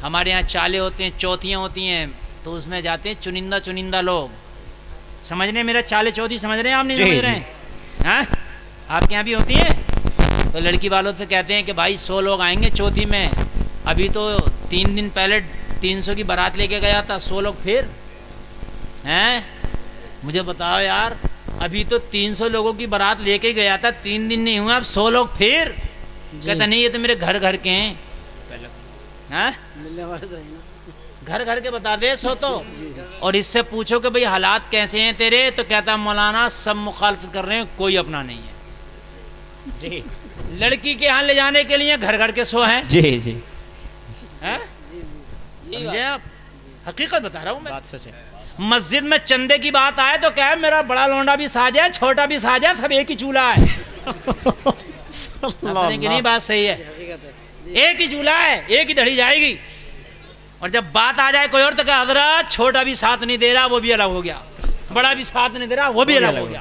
ہمارے یہاں چالے ہوتے ہیں، چوتھیاں ہوتی ہیں، تو اس میں جاتے ہیں چنندہ لوگ. سمجھ رہے ہیں میرا چالے چوتھی سمجھ رہے ہیں آپ نہیں سمجھ رہے ہیں؟ ہاں آپ کے یہاں بھی ہوتی ہیں؟ تو لڑکی والوں سے کہتے ہیں کہ بھائی 100 لوگ آئیں گے چوتھی میں. ابھی تو 3 دن پہلے 300 کی بارات لے کے گیا تھا، 100 لوگ پھر ہیں. مجھے بتاؤ یار، ابھی تو 300 لوگوں کی بارات لے کے گیا تھا، 3 دن نہیں ہوا، اب 100 لوگ پھر. کہتا نہیں یہ تو میرے گھر کے ہیں. ہاں گھر کے بتا دے 100 تو. اور اس سے پوچھو کہ بھئی حالات کیسے ہیں تیرے، تو کہتا مولانا سب مخالفت کر رہے ہیں، کوئی اپنا نہیں ہے. جی لڑکی کے ہاں لے جانے کے لیے گھر کے 100 ہیں. جی جی سمجھے آپ؟ حقیقت بتا رہا ہوں میں. بات سچ ہے. مسجد میں چندے کی بات آئے تو کہے میرا بڑا لونڈا بھی ساج ہے، چھوٹا بھی ساج ہے، سب ایک ہی چولہا ہے. نہیں بات صحیح ہے، ایک ہی چولہا ہے، ایک ہی دڑی جائے گی. اور جب بات آ جائے کوئی اور تو کہ حضرت چھوٹا بھی ساتھ نہیں دے رہا، وہ بھی الگ ہو گیا، بڑا بھی ساتھ نہیں دے رہا، وہ بھی الگ ہو گیا.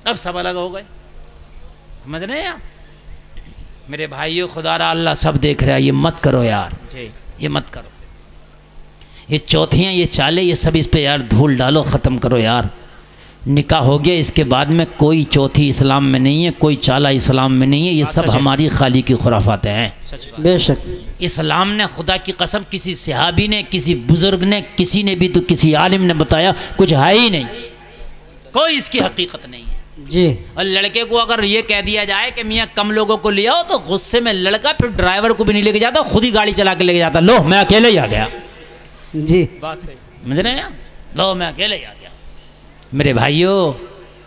اب سب الگ ہو گئے. سمجھ رہے ہیں آپ میرے بھائیو؟ خدا را اللہ سب دیکھ رہا ہے، یہ مت کرو یار، یہ مت کرو. یہ چوتھیاں، یہ چالے، یہ سب اس پہ یار دھول ڈالو، ختم کرو یار. نکاح ہو گیا، اس کے بعد میں کوئی چوتھی اسلام میں نہیں ہے، کوئی چالا اسلام میں نہیں ہے. یہ سب ہماری خالی کی خرافات ہیں. بے شک اسلام نے خدا کی قسم کسی صحابی نے، کسی بزرگ نے، کسی نے بھی تو کسی عالم نے بتایا کچھ ہے ہی نہیں، کوئی اس کی حقیقت نہیں ہے. جی. اور لڑکے کو اگر یہ کہہ دیا جائے کہ میاں کم لوگوں کو لے آؤ، تو غصے میں لڑکا پھر ڈرائیور کو بھی نہیں لے کے جاتا، خود ہی گاڑی چلا کے لے کے جاتا. لو میں اکیلے ہی آ گیا. جی بات صحیح. سمجھ رہے ہیں؟ لو میں اکیلے ہی آ گیا. میرے بھائیو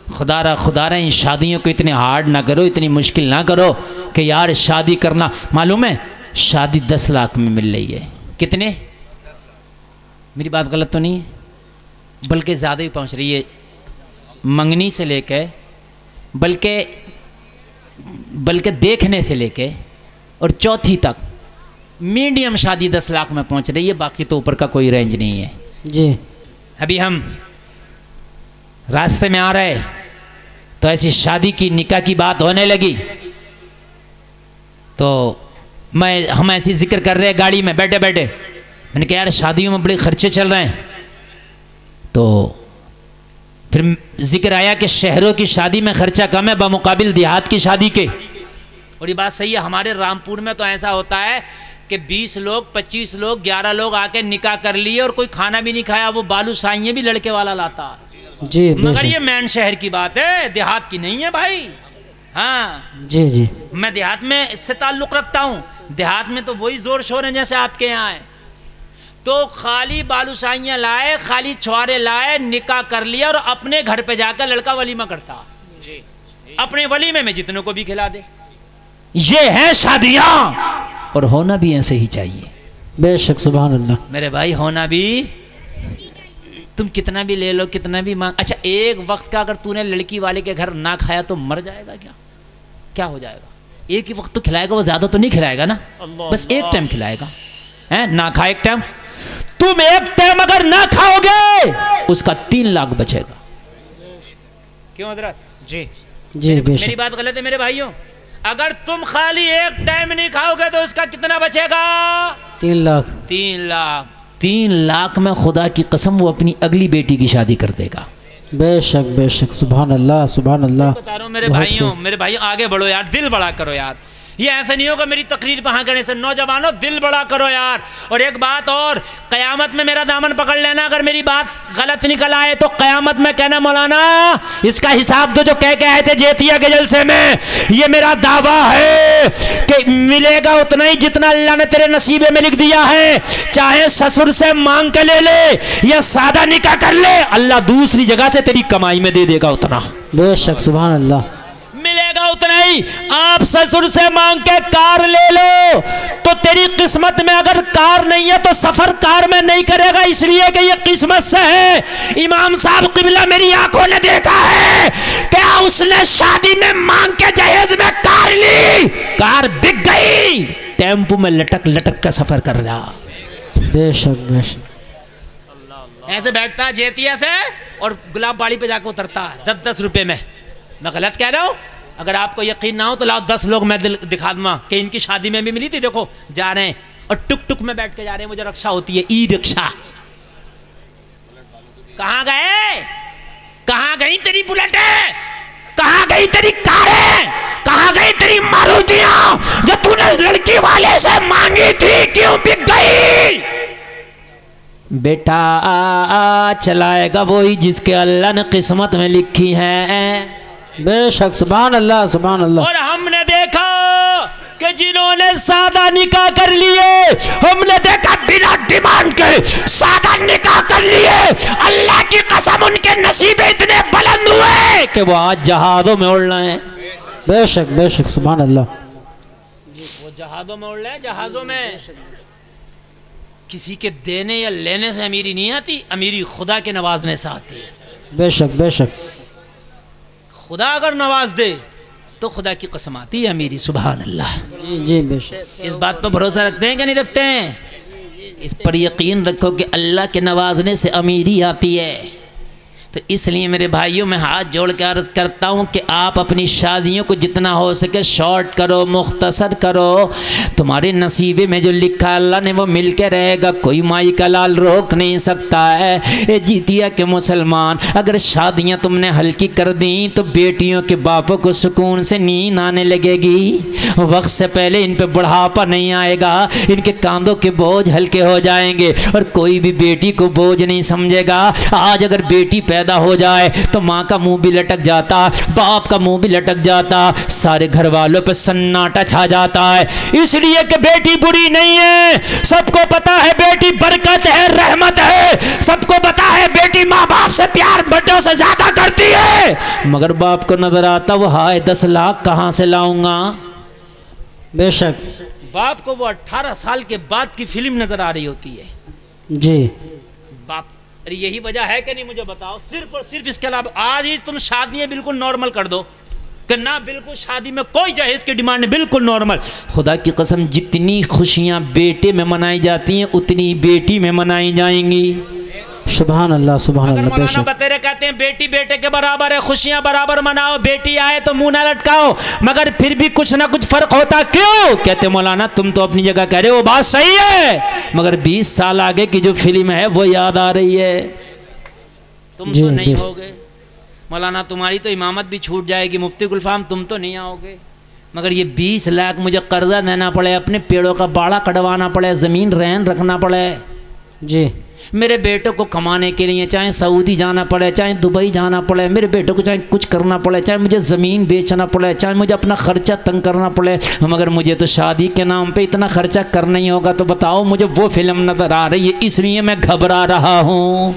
خدا را ان شادیوں کو اتنے ہارڈ نہ کرو، اتنی مشکل نہ کرو کہ یار شادی کرنا. معلوم ہے شادی 10 لاکھ میں مل رہی ہے. کتنے؟ میری بات غلط تو نہیں ہے؟ بلکہ زیادہ ہی پہنچ رہی ہے، منگنی سے لے کے بلکہ دیکھنے سے لے کے اور چوتھی تک میڈیم شادی 10 لاکھ میں پہنچ رہی ہے. باقی تو اوپر کا کوئی رینج نہیں ہے. جی. ابھی ہم راستے میں آ رہے تو ایسی شادی کی، نکاح کی بات ہونے لگی، تو ہم ایسی ذکر کر رہے گاڑی میں بیٹھے بیٹھے. میں نے کہا یار شادیوں میں بڑے خرچے چل رہے ہیں. تو پھر ذکر آیا کہ شہروں کی شادی میں خرچہ کم ہے بمقابل دیہات کی شادی کے. اور یہ بات صحیح ہے. ہمارے رامپور میں تو ایسا ہوتا ہے کہ 20 لوگ 25 لوگ 11 لوگ آ کے نکاح کر لیے اور کوئی کھانا بھی نہیں کھایا، وہ بالو سائیاں بھی لڑکے والا لاتا. جی مگر یہ مین شہر کی بات ہے، دیہات کی نہیں ہے بھائی. ہاں جی جی میں دیہات میں اس سے تعلق رکھتا ہوں. دیہات میں تو وہی زور شور ہیں جیسے آپ کے یہاں ہے. تو خالی بالو سائیاں لائے، خالی چھوارے لائے، نکاح کر لیا اور اپنے گھر پہ جا کر لڑکا ولیمہ کرتا. اپنے ولیمے میں جتنوں کو بھی کھلا دے. یہ ہیں شادیاں، اور ہونا بھی ایسے ہی چاہیے. بے شک سبحان اللہ. میرے بھائی ہونا بھی، تم کتنا بھی لے لو، کتنا بھی مانگ. اچھا ایک وقت کا اگر تو نے لڑکی والے کے گھر نہ کھایا تو مر جائے گا کیا ہو جائے گا؟ ایک ہی وقت تو کھلائے گا، وہ زیادہ تو نہیں کھلائے گا نا، بس ایک ٹائم کھلائے گا. نہ کھائے ایک ٹائم، تم ایک ٹائم اگر نہ کھاؤ گے اس کا 3 لاکھ بچے گا. کیوں حضرت؟ جی جی بے شک. میری بات غلط ہے میرے بھائیوں؟ اگر تم خالی ایک ٹائم نہیں کھاؤ گے تو اس کا کتنا بچے گا؟ 3 لاکھ. 3 لاکھ. 3 لاکھ میں خدا کی قسم وہ اپنی اگلی بیٹی کی شادی کر دے گا. بے شک سبحان اللہ سبحان اللہ. بتا رہا ہوں میرے بھائیوں آگے بڑھو یار، دل بڑا کرو یار. یہ ایسا نہیں ہوگا میری تقریر وہاں کرنے سے. نوجوانوں دل بڑا کرو یار. اور ایک بات اور، قیامت میں میرا دامن پکڑ لینا، اگر میری بات غلط نکل آئے تو قیامت میں کہنا مولانا اس کا حساب تو جو کہہ کے آئے تھے جیتیا کے جلسے میں، یہ میرا دعویٰ ہے کہ ملے گا اتنا ہی جتنا اللہ نے تیرے نصیبے میں لکھ دیا ہے. چاہے سسر سے مانگ کے لے لے یا سادہ نکاح کر لے، اللہ دوسری جگہ سے تیری کمائی میں دے دے گا اتنا. بے شک سبحان اللہ. ملے گا اتنا ہی. آپ سسر سے مانگ کے کار لے لو تو تیری قسمت میں اگر کار نہیں ہے تو سفر کار میں نہیں کرے گا، اس لیے کہ یہ قسمت سے ہے. امام صاحب قبلہ میری آنکھوں نے دیکھا ہے کہ اس نے شادی میں مانگ کے جہیز میں کار لی، کار بک گئی، ٹیمپو میں لٹک لٹک کا سفر کر رہا. بے شک بے شک. ایسے بیٹھتا جیتیا سے اور گلاب باڑی پہ جا کے اترتا 10-10 روپے میں. میں غلط کہہ رہا ہوں؟ اگر آپ کو یقین نہ ہو تو لاؤ 10 لوگ میں دکھا دوں کہ ان کی شادی میں بھی ملی تھی، دیکھو جا رہے ہیں اور ٹک ٹک میں بیٹھ کے جا رہے ہیں، وہ جو رکشا ہوتی ہے ای رکشا. کہاں گئے؟ کہاں گئی تیری بلٹیں؟ کہاں گئی تیری کاریں؟ کہاں گئی تیری مارودیاں جو تو نے لڑکی والے سے مانگی تھی؟ کیوں بک گئی؟ بیٹا چلائے گا وہی جس کے اللہ نے قسمت میں لکھی ہے. بے شک سبحان اللہ سبحان اللہ. اور ہم نے دیکھا کہ جنہوں نے سادہ نکاح کر لیے، ہم نے دیکھا بنا ڈیمانڈ کے سادہ نکاح کر لیے، اللہ کی قسم ان کے نصیب اتنے بلند ہوئے کہ وہ آج جہازوں میں اڑ رہے ہیں. بے شک سبحان اللہ. وہ جہازوں میں اڑ رہے ہیں، جہازوں میں. کسی کے دینے یا لینے سے امیری نہیں آتی، امیری خدا کے نوازنے سے آتی ہے. بے شک. خدا اگر نواز دے تو خدا کی قسم آتی ہے امیری. سبحان اللہ. جی بے شک. اس بات پر بھروسہ رکھتے ہیں کہ نہیں رکھتے ہیں؟ اس پر یقین رکھو کہ اللہ کے نوازنے سے امیری آتی ہے. تو اس لیے میرے بھائیوں میں ہاتھ جوڑ کے عرض کرتا ہوں کہ آپ اپنی شادیوں کو جتنا ہو سکے شارٹ کرو، مختصر کرو. تمہارے نصیبے میں جو لکھا اللہ نے وہ مل کے رہے گا، کوئی مائی کا لال روک نہیں سکتا ہے. اے جیتیا کے مسلمان، اگر شادیاں تم نے ہلکی کر دیں تو بیٹیوں کے باپوں کو سکون سے نیند آنے لگے گی. وقت سے پہلے ان پہ بڑھاپا نہیں آئے گا، ان کے کاندھوں کے بوجھ ہلکے ہو جائیں گے اور کوئی بھی بیٹی کو بوجھ نہیں سمجھے گا. آج اگر بیٹی پیدا ہو جائے تو ماں کا منہ بھی لٹک جاتا، باپ کا منہ بھی لٹک جاتا، سارے گھر والوں پہ سناٹا چھا جاتا ہے. اس لیے کہ بیٹی بری نہیں ہے، سب کو پتا ہے بیٹی برکت ہے، رحمت ہے. سب کو پتا ہے بیٹی ماں باپ سے پیار بڑوں سے زیادہ کرتی ہے. مگر باپ کو نظر آتا وہ ہائے 10 لاکھ کہاں سے لاؤں گا. بے شک. باپ کو وہ 18 سال کے بعد کی فلم نظر آ رہی ہوتی ہے. جی باپ یہی وجہ ہے کہ نہیں مجھے بتاؤ. صرف اور صرف اس کے علاوہ آج ہی تم شادیاں بالکل نارمل کر دو کہ نہ بالکل شادی میں کوئی جہیز کی ڈیمانڈ نہیں، بالکل نارمل. خدا کی قسم جتنی خوشیاں بیٹے میں منائی جاتی ہیں اتنی بیٹی میں منائی جائیں گی. سبحان اللہ سبحان اگر اللہ. بے مولانا شک. بتیرے کہتے ہیں بیٹی بیٹے کے برابر ہے، خوشیاں برابر مناؤ، بیٹی آئے تو منہ نہ لٹکاؤ، مگر پھر بھی کچھ نہ کچھ فرق ہوتا. کیوں؟ کہتے مولانا تم تو اپنی جگہ کہہ رہے ہو، بات صحیح ہے، مگر 20 سال آگے کی جو فلم ہے وہ یاد آ رہی ہے. تم تو نہیں ہوگے مولانا، تمہاری تو امامت بھی چھوٹ جائے گی، مفتی گلفام تم تو نہیں آؤ گے، مگر یہ 20 لاکھ مجھے قرضہ دینا پڑے، اپنے پیڑوں کا باڑا کٹوانا پڑے، زمین رہن رکھنا پڑے. جی میرے بیٹوں کو کمانے کے لیے چاہے سعودی جانا پڑے، چاہے دبئی جانا پڑے، میرے بیٹوں کو چاہے کچھ کرنا پڑے، چاہے مجھے زمین بیچنا پڑے، چاہے مجھے اپنا خرچہ تنگ کرنا پڑے، مگر مجھے تو شادی کے نام پہ اتنا خرچہ کرنا ہی ہوگا. تو بتاؤ مجھے وہ فلم نظر آ رہی ہے، اس لیے میں گھبرا رہا ہوں.